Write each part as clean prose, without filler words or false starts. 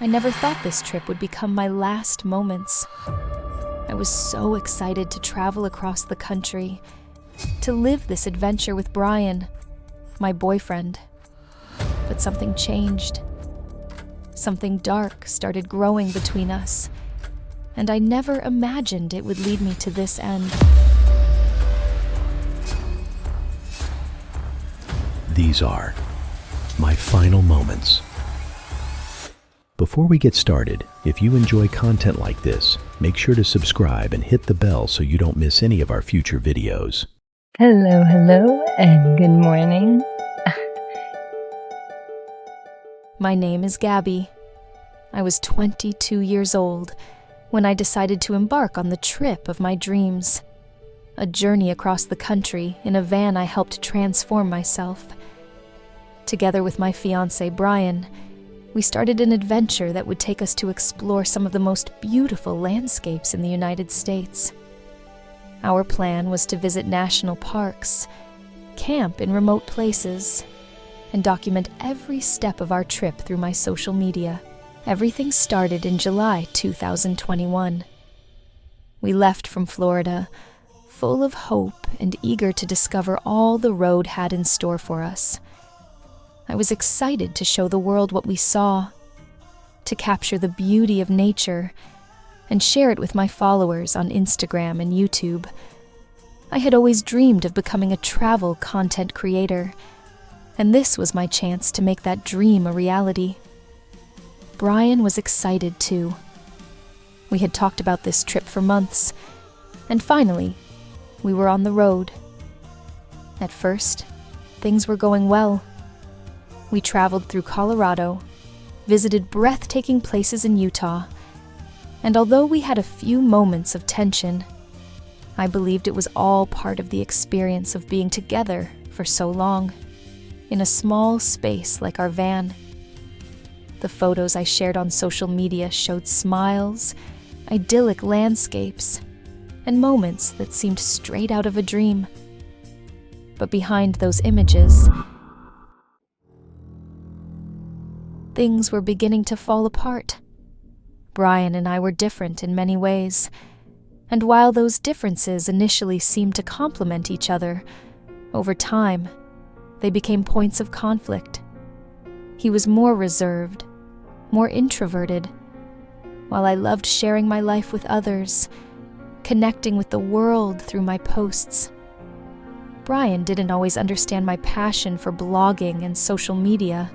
I never thought this trip would become my last moments. I was so excited to travel across the country, to live this adventure with Brian, my boyfriend. But something changed. Something dark started growing between us, and I never imagined it would lead me to this end. These are my final moments. Before we get started, if you enjoy content like this, make sure to subscribe and hit the bell so you don't miss any of our future videos. Hello, and good morning. My name is Gabby. I was 22 years old when I decided to embark on the trip of my dreams. A journey across the country in a van I helped transform myself. Together with my fiancé, Brian, we started an adventure that would take us to explore some of the most beautiful landscapes in the United States. Our plan was to visit national parks, camp in remote places, and document every step of our trip through my social media. Everything started in July 2021. We left from Florida, full of hope and eager to discover all the road had in store for us. I was excited to show the world what we saw, to capture the beauty of nature, and share it with my followers on Instagram and YouTube. I had always dreamed of becoming a travel content creator, and this was my chance to make that dream a reality. Brian was excited too. We had talked about this trip for months, and finally, we were on the road. At first, things were going well. We traveled through Colorado, visited breathtaking places in Utah, and although we had a few moments of tension, I believed it was all part of the experience of being together for so long, in a small space like our van. The photos I shared on social media showed smiles, idyllic landscapes, and moments that seemed straight out of a dream. But behind those images, things were beginning to fall apart. Brian and I were different in many ways, and while those differences initially seemed to complement each other, over time, they became points of conflict. He was more reserved, more introverted, while I loved sharing my life with others, connecting with the world through my posts. Brian didn't always understand my passion for blogging and social media.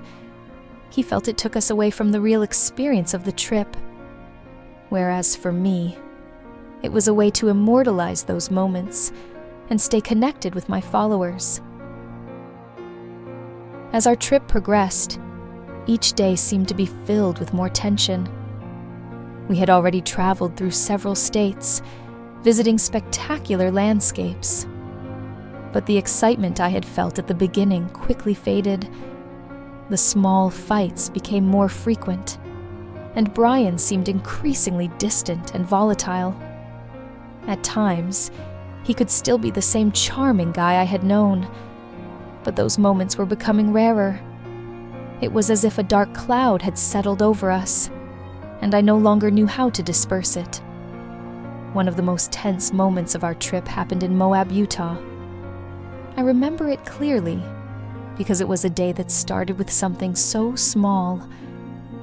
He felt it took us away from the real experience of the trip. Whereas for me, it was a way to immortalize those moments and stay connected with my followers. As our trip progressed, each day seemed to be filled with more tension. We had already traveled through several states, visiting spectacular landscapes. But the excitement I had felt at the beginning quickly faded. The small fights became more frequent, and Brian seemed increasingly distant and volatile. At times, he could still be the same charming guy I had known, but those moments were becoming rarer. It was as if a dark cloud had settled over us, and I no longer knew how to disperse it. One of the most tense moments of our trip happened in Moab, Utah. I remember it clearly, because it was a day that started with something so small,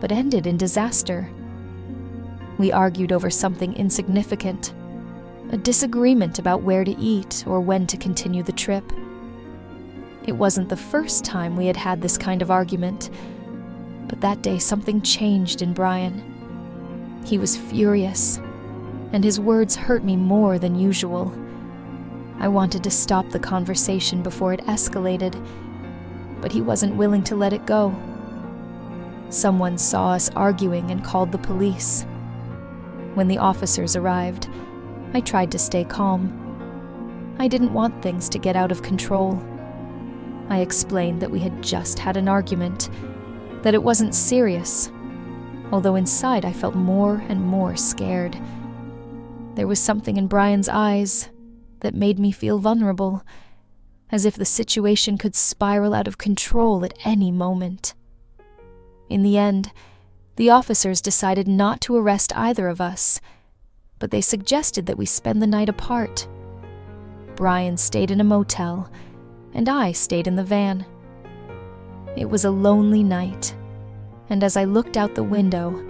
but ended in disaster. We argued over something insignificant, a disagreement about where to eat or when to continue the trip. It wasn't the first time we had had this kind of argument, but that day something changed in Brian. He was furious, and his words hurt me more than usual. I wanted to stop the conversation before it escalated, but he wasn't willing to let it go. Someone saw us arguing and called the police. When the officers arrived, I tried to stay calm. I didn't want things to get out of control. I explained that we had just had an argument, that it wasn't serious, although inside I felt more and more scared. There was something in Brian's eyes that made me feel vulnerable, as if the situation could spiral out of control at any moment. In the end, The officers decided not to arrest either of us, but they suggested that we spend the night apart. Brian stayed in a motel, and I stayed in the van. It was a lonely night, and as I looked out the window,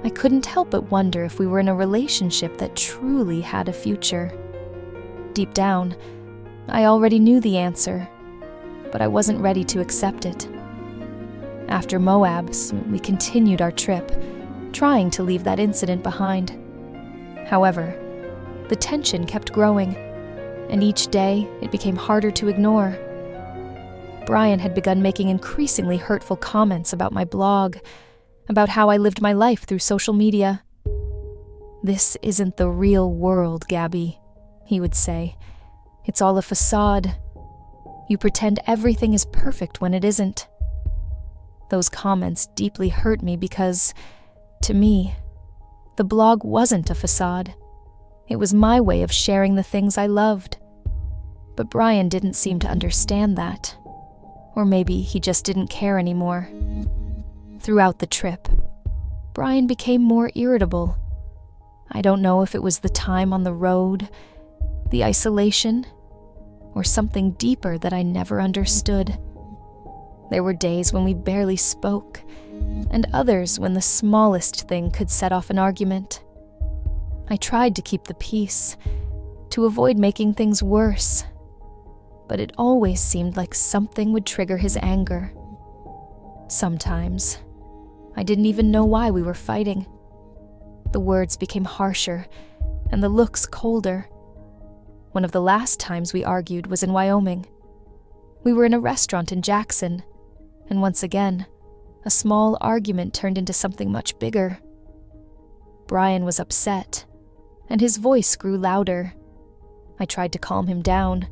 I couldn't help but wonder if we were in a relationship that truly had a future. Deep down, I already knew the answer, but I wasn't ready to accept it. After Moab's, we continued our trip, trying to leave that incident behind. However, the tension kept growing, and each day it became harder to ignore. Brian had begun making increasingly hurtful comments about my blog, about how I lived my life through social media. "This isn't the real world, Gabby," he would say. "It's all a facade. You pretend everything is perfect when it isn't." Those comments deeply hurt me because, to me, the blog wasn't a facade. It was my way of sharing the things I loved. But Brian didn't seem to understand that. Or maybe he just didn't care anymore. Throughout the trip, Brian became more irritable. I don't know if it was the time on the road, the isolation, or something deeper that I never understood. There were days when we barely spoke, and others when the smallest thing could set off an argument. I tried to keep the peace, to avoid making things worse, but it always seemed like something would trigger his anger. Sometimes, I didn't even know why we were fighting. The words became harsher, and the looks colder. One of the last times we argued was in Wyoming. We were in a restaurant in Jackson, and once again, a small argument turned into something much bigger. Brian was upset, and his voice grew louder. I tried to calm him down,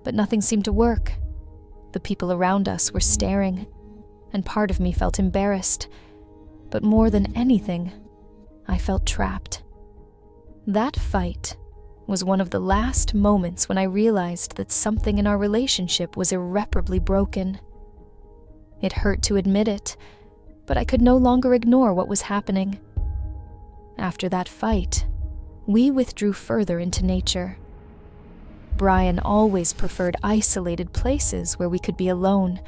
but nothing seemed to work. The people around us were staring, and part of me felt embarrassed. But more than anything, I felt trapped. That fight was one of the last moments when I realized that something in our relationship was irreparably broken. It hurt to admit it, but I could no longer ignore what was happening. After that fight, we withdrew further into nature. Brian always preferred isolated places where we could be alone,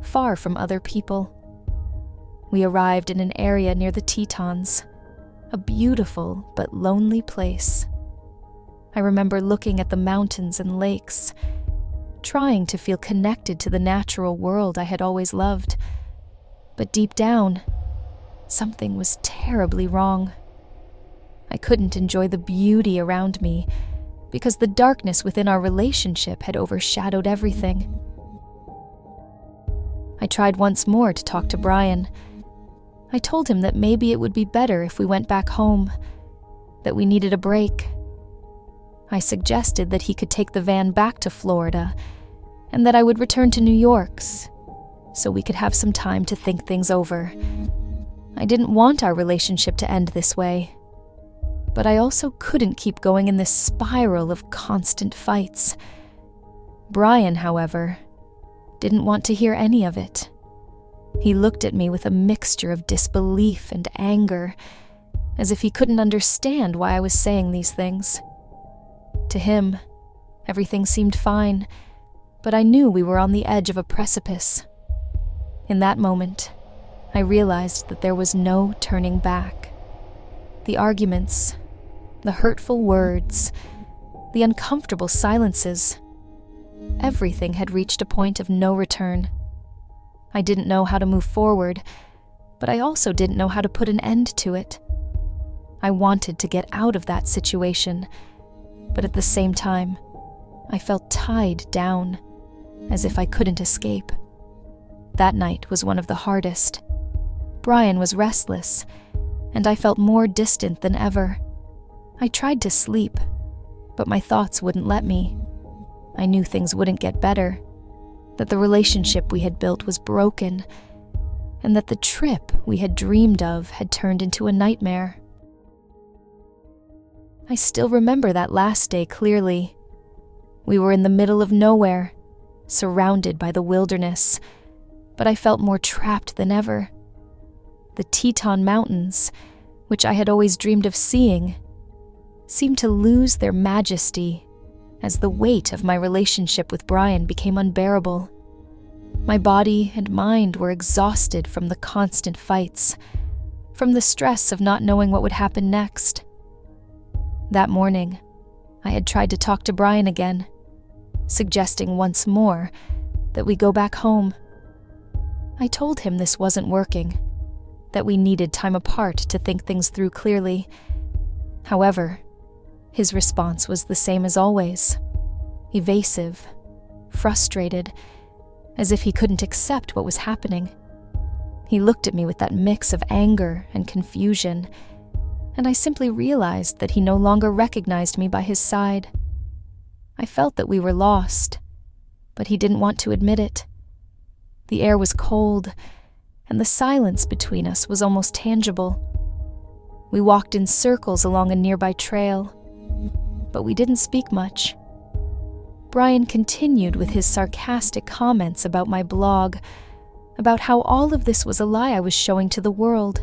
far from other people. We arrived in an area near the Tetons, a beautiful but lonely place. I remember looking at the mountains and lakes, trying to feel connected to the natural world I had always loved. But deep down, something was terribly wrong. I couldn't enjoy the beauty around me because the darkness within our relationship had overshadowed everything. I tried once more to talk to Brian. I told him that maybe it would be better if we went back home, that we needed a break. I suggested that he could take the van back to Florida, and that I would return to New York's, so we could have some time to think things over. I didn't want our relationship to end this way, but I also couldn't keep going in this spiral of constant fights. Brian, however, didn't want to hear any of it. He looked at me with a mixture of disbelief and anger, as if he couldn't understand why I was saying these things. To him, everything seemed fine, but I knew we were on the edge of a precipice. In that moment, I realized that there was no turning back. The arguments, the hurtful words, the uncomfortable silences, everything had reached a point of no return. I didn't know how to move forward, but I also didn't know how to put an end to it. I wanted to get out of that situation, but at the same time, I felt tied down, as if I couldn't escape. That night was one of the hardest. Brian was restless, and I felt more distant than ever. I tried to sleep, but my thoughts wouldn't let me. I knew things wouldn't get better, that the relationship we had built was broken, and that the trip we had dreamed of had turned into a nightmare. I still remember that last day clearly. We were in the middle of nowhere, surrounded by the wilderness, but I felt more trapped than ever. The Teton Mountains, which I had always dreamed of seeing, seemed to lose their majesty as the weight of my relationship with Brian became unbearable. My body and mind were exhausted from the constant fights, from the stress of not knowing what would happen next. That morning, I had tried to talk to Brian again, suggesting once more that we go back home. I told him this wasn't working, that we needed time apart to think things through clearly. However, his response was the same as always: evasive, frustrated, as if he couldn't accept what was happening. He looked at me with that mix of anger and confusion, and I simply realized that he no longer recognized me by his side. I felt that we were lost, but he didn't want to admit it. The air was cold, and the silence between us was almost tangible. We walked in circles along a nearby trail, but we didn't speak much. Brian continued with his sarcastic comments about my blog, about how all of this was a lie I was showing to the world.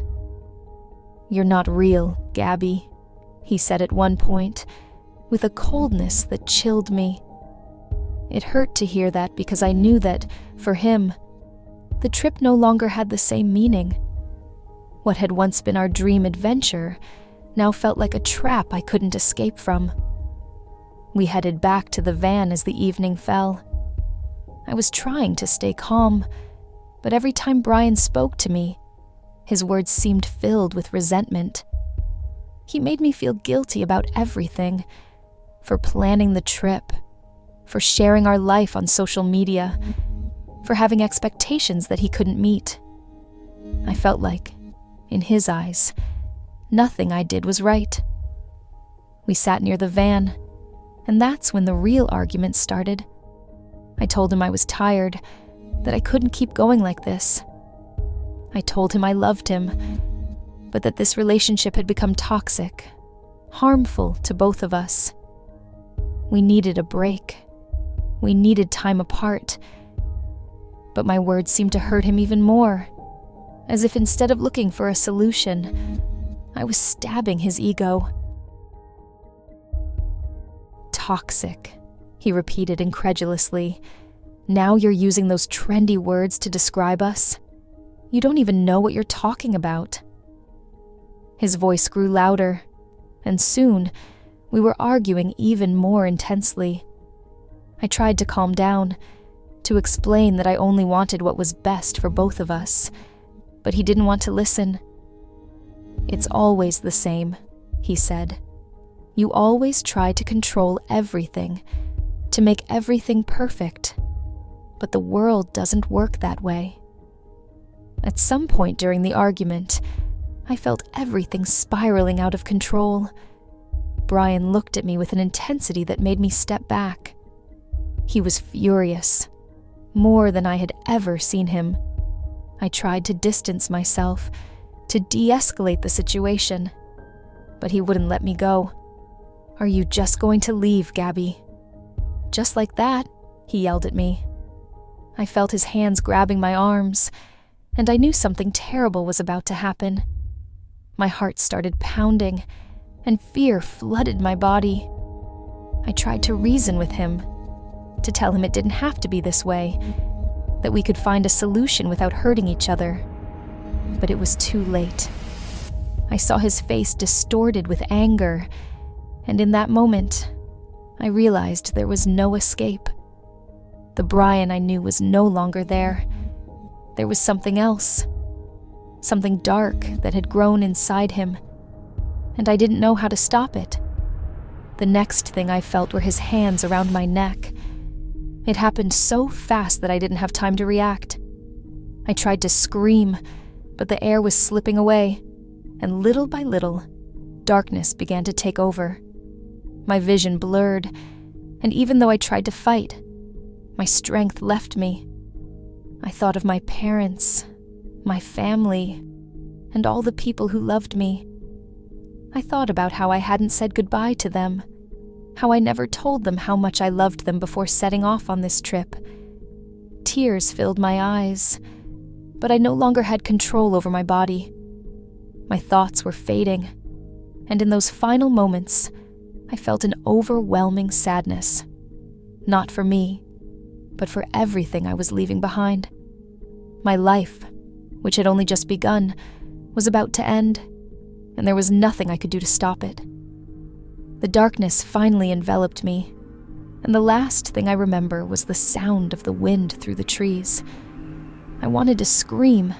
"You're not real, Gabby," he said at one point, with a coldness that chilled me. It hurt to hear that because I knew that, for him, the trip no longer had the same meaning. What had once been our dream adventure now felt like a trap I couldn't escape from. We headed back to the van as the evening fell. I was trying to stay calm, but every time Brian spoke to me, his words seemed filled with resentment. He made me feel guilty about everything, for planning the trip, for sharing our life on social media, for having expectations that he couldn't meet. I felt like, in his eyes, nothing I did was right. We sat near the van, and that's when the real argument started. I told him I was tired, that I couldn't keep going like this. I told him I loved him, but that this relationship had become toxic, harmful to both of us. We needed a break. We needed time apart. But my words seemed to hurt him even more, as if instead of looking for a solution, I was stabbing his ego. "Toxic," he repeated incredulously. "Now you're using those trendy words to describe us? You don't even know what you're talking about." His voice grew louder, and soon we were arguing even more intensely. I tried to calm down, to explain that I only wanted what was best for both of us, but he didn't want to listen. "It's always the same," he said. "You always try to control everything, to make everything perfect. But the world doesn't work that way." At some point during the argument, I felt everything spiraling out of control. Brian looked at me with an intensity that made me step back. He was furious, more than I had ever seen him. I tried to distance myself, to de-escalate the situation, but he wouldn't let me go. "Are you just going to leave, Gabby?" Just like that, he yelled at me. I felt his hands grabbing my arms, and I knew something terrible was about to happen. My heart started pounding, and fear flooded my body. I tried to reason with him, to tell him it didn't have to be this way, that we could find a solution without hurting each other. But it was too late. I saw his face distorted with anger, and in that moment, I realized there was no escape. The Brian I knew was no longer there. There was something else, something dark that had grown inside him, and I didn't know how to stop it. The next thing I felt were his hands around my neck. It happened so fast that I didn't have time to react. I tried to scream, but the air was slipping away, and little by little, darkness began to take over. My vision blurred, and even though I tried to fight, my strength left me. I thought of my parents, my family, and all the people who loved me. I thought about how I hadn't said goodbye to them, how I never told them how much I loved them before setting off on this trip. Tears filled my eyes, but I no longer had control over my body. My thoughts were fading, and in those final moments, I felt an overwhelming sadness. Not for me, but for everything I was leaving behind. My life, which had only just begun, was about to end, and there was nothing I could do to stop it. The darkness finally enveloped me, and the last thing I remember was the sound of the wind through the trees. I wanted to scream,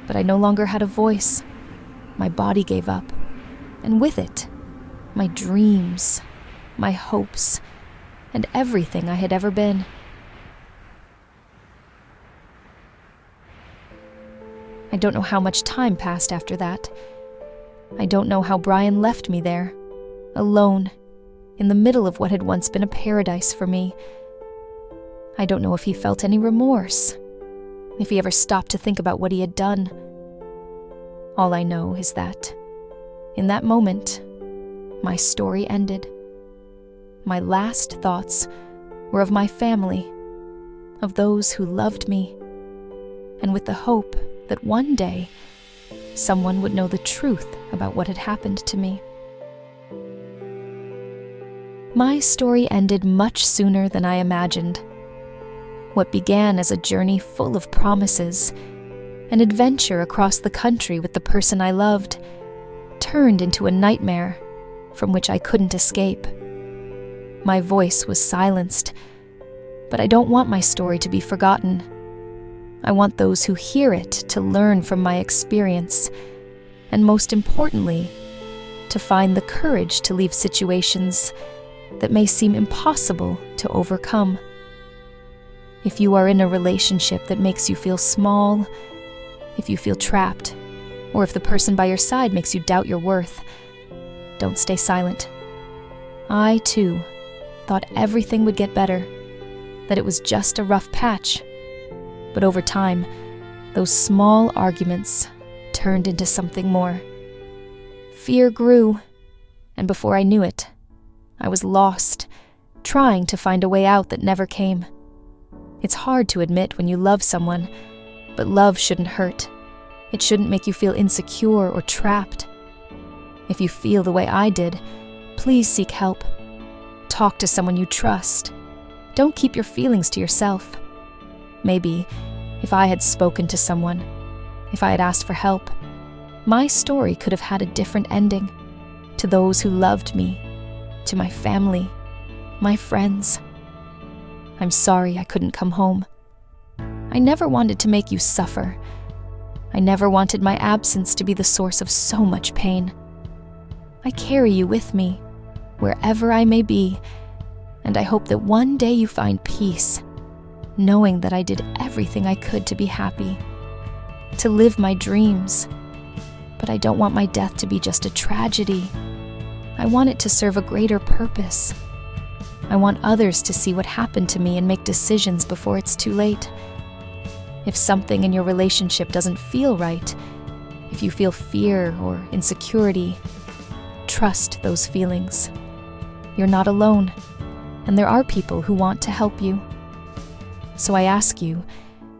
but I no longer had a voice. My body gave up, and with it, my dreams, my hopes, and everything I had ever been. I don't know how much time passed after that. I don't know how Brian left me there, alone, in the middle of what had once been a paradise for me. I don't know if he felt any remorse, if he ever stopped to think about what he had done. All I know is that, in that moment, my story ended. My last thoughts were of my family, of those who loved me, and with the hope that one day someone would know the truth about what had happened to me. My story ended much sooner than I imagined. What began as a journey full of promises, an adventure across the country with the person I loved, turned into a nightmare from which I couldn't escape. My voice was silenced, but I don't want my story to be forgotten. I want those who hear it to learn from my experience, and most importantly, to find the courage to leave situations that may seem impossible to overcome. If you are in a relationship that makes you feel small, if you feel trapped, or if the person by your side makes you doubt your worth, don't stay silent. I, too, thought everything would get better, that it was just a rough patch. But over time, those small arguments turned into something more. Fear grew, and before I knew it, I was lost, trying to find a way out that never came. It's hard to admit when you love someone, but love shouldn't hurt. It shouldn't make you feel insecure or trapped. If you feel the way I did, please seek help. Talk to someone you trust. Don't keep your feelings to yourself. Maybe, if I had spoken to someone, if I had asked for help, my story could have had a different ending. To those who loved me, to my family, my friends. I'm sorry I couldn't come home. I never wanted to make you suffer. I never wanted my absence to be the source of so much pain. I carry you with me, wherever I may be, and I hope that one day you find peace, knowing that I did everything I could to be happy, to live my dreams. But I don't want my death to be just a tragedy. I want it to serve a greater purpose. I want others to see what happened to me and make decisions before it's too late. If something in your relationship doesn't feel right, if you feel fear or insecurity, trust those feelings. You're not alone, and there are people who want to help you. So I ask you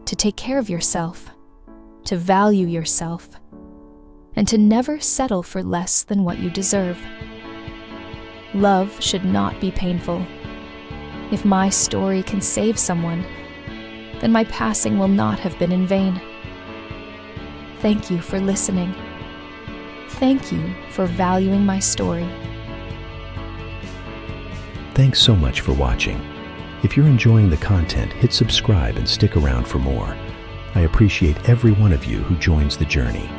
to take care of yourself, to value yourself, and to never settle for less than what you deserve. Love should not be painful. If my story can save someone, then my passing will not have been in vain. Thank you for listening. Thank you for valuing my story. Thanks so much for watching. If you're enjoying the content, hit subscribe and stick around for more. I appreciate every one of you who joins the journey.